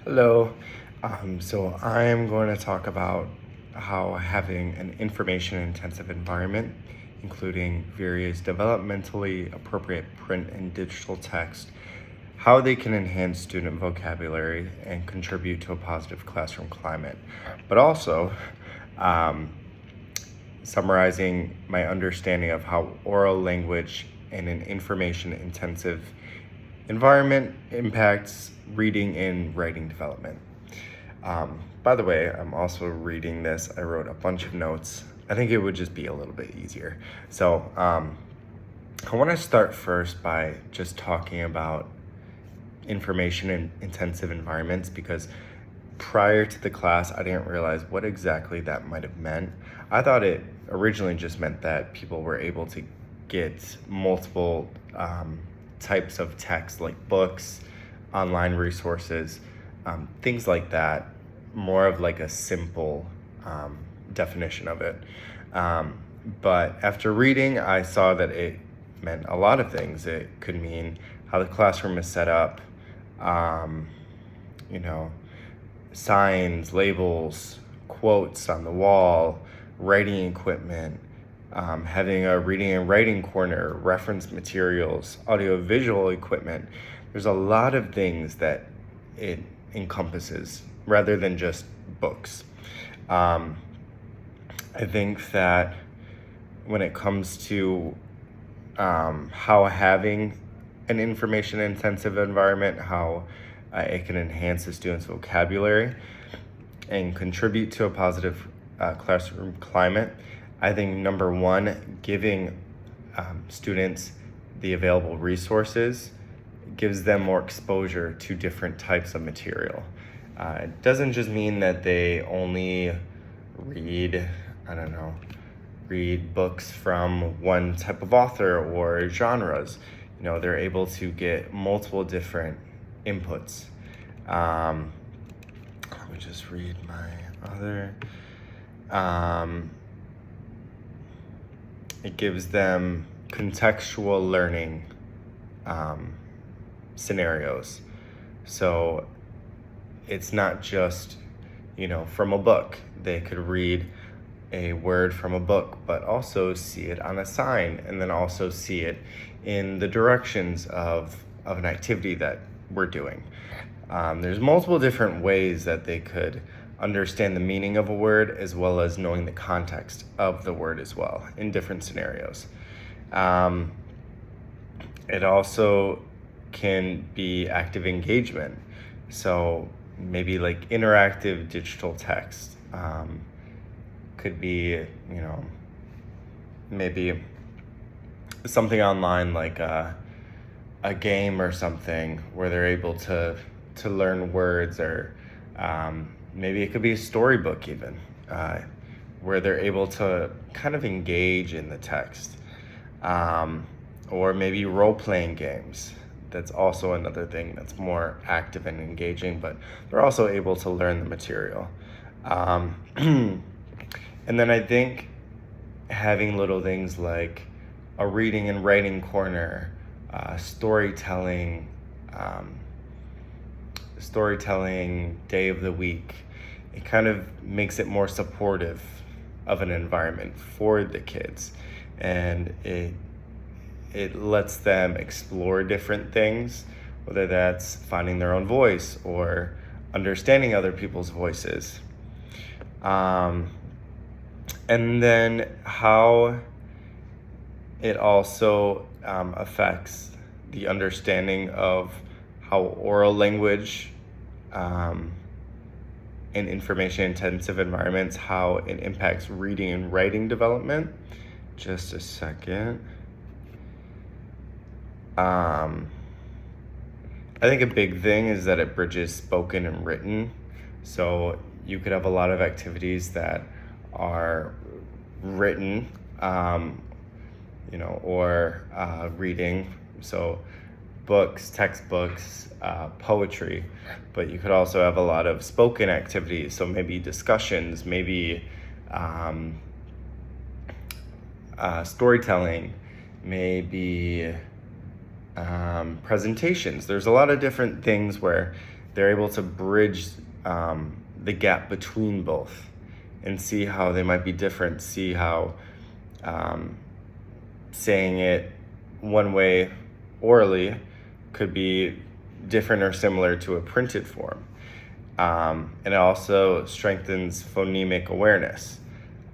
Hello. So I am going to talk about how having an information-intensive environment, including various developmentally appropriate print and digital text, how they can enhance student vocabulary and contribute to a positive classroom climate, but also um, summarizing my understanding of how oral language in an information-intensive environment impacts reading and writing development. By the way, I'm also reading this. I wrote a bunch of notes. I think it would just be a little bit easier. So I want to start first by just talking about information in intensive environments because prior to the class, I didn't realize what exactly that might have meant. I thought it originally just meant that people were able to get multiple types of text like books, online resources, things like that, more of like a simple definition of it. But after reading, I saw that it meant a lot of things. It could mean how the classroom is set up, you know, signs, labels, quotes on the wall, writing equipment, having a reading and writing corner, reference materials, audio-visual equipment. There's a lot of things that it encompasses rather than just books. I think that when it comes to how having an information-intensive environment, how it can enhance the students' vocabulary and contribute to a positive classroom climate. I think number one, giving students the available resources gives them more exposure to different types of material. It doesn't just mean that they only read, read books from one type of author or genres. They're able to get multiple different inputs. Let me just read my other. It gives them contextual learning scenarios. So it's not just, from a book. They could read a word from a book, but also see it on a sign, and then also see it in the directions of an activity that we're doing. There's multiple different ways that they could understand the meaning of a word as well as knowing the context of the word as well in different scenarios. It also can be active engagement. So maybe like interactive digital text. Could be, maybe something online like a game or something where they're able to learn words, or maybe it could be a storybook even, where they're able to kind of engage in the text. Or maybe role-playing games. That's also another thing that's more active and engaging, but they're also able to learn the material. And then I think having little things like a reading and writing corner, storytelling day of the week, it kind of makes it more supportive of an environment for the kids, and it lets them explore different things, whether that's finding their own voice or understanding other people's voices. And then how it also affects the understanding of how oral language in information-intensive environments, how it impacts reading and writing development. Just a second. I think a big thing is that it bridges spoken and written. So you could have a lot of activities that are written, or reading. So books, textbooks, poetry, but you could also have a lot of spoken activities. So maybe discussions, maybe storytelling, maybe presentations. There's a lot of different things where they're able to bridge the gap between both and see how they might be different, see how saying it one way orally could be different or similar to a printed form. And it also strengthens phonemic awareness.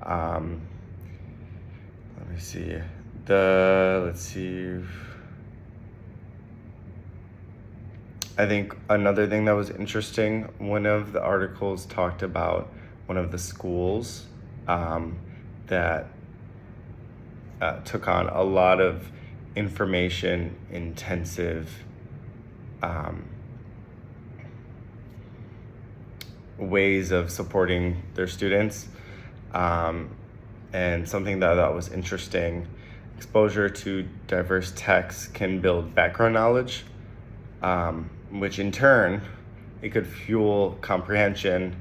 Let me see. Let's see. I think another thing that was interesting, one of the articles talked about one of the schools that took on a lot of information intensive ways of supporting their students. And something that I thought was interesting, exposure to diverse texts can build background knowledge, which in turn, it could fuel comprehension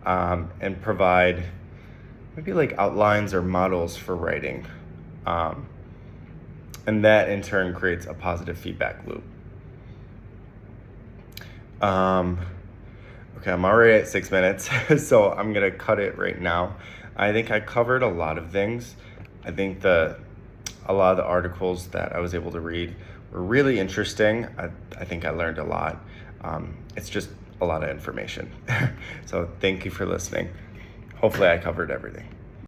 and provide maybe like outlines or models for writing. And that in turn creates a positive feedback loop. Okay, I'm already at 6 minutes, so I'm gonna cut it right now. I think I covered a lot of things. I think a lot of the articles that I was able to read were really interesting. I think I learned a lot. It's just a lot of information. So thank you for listening. Hopefully I covered everything.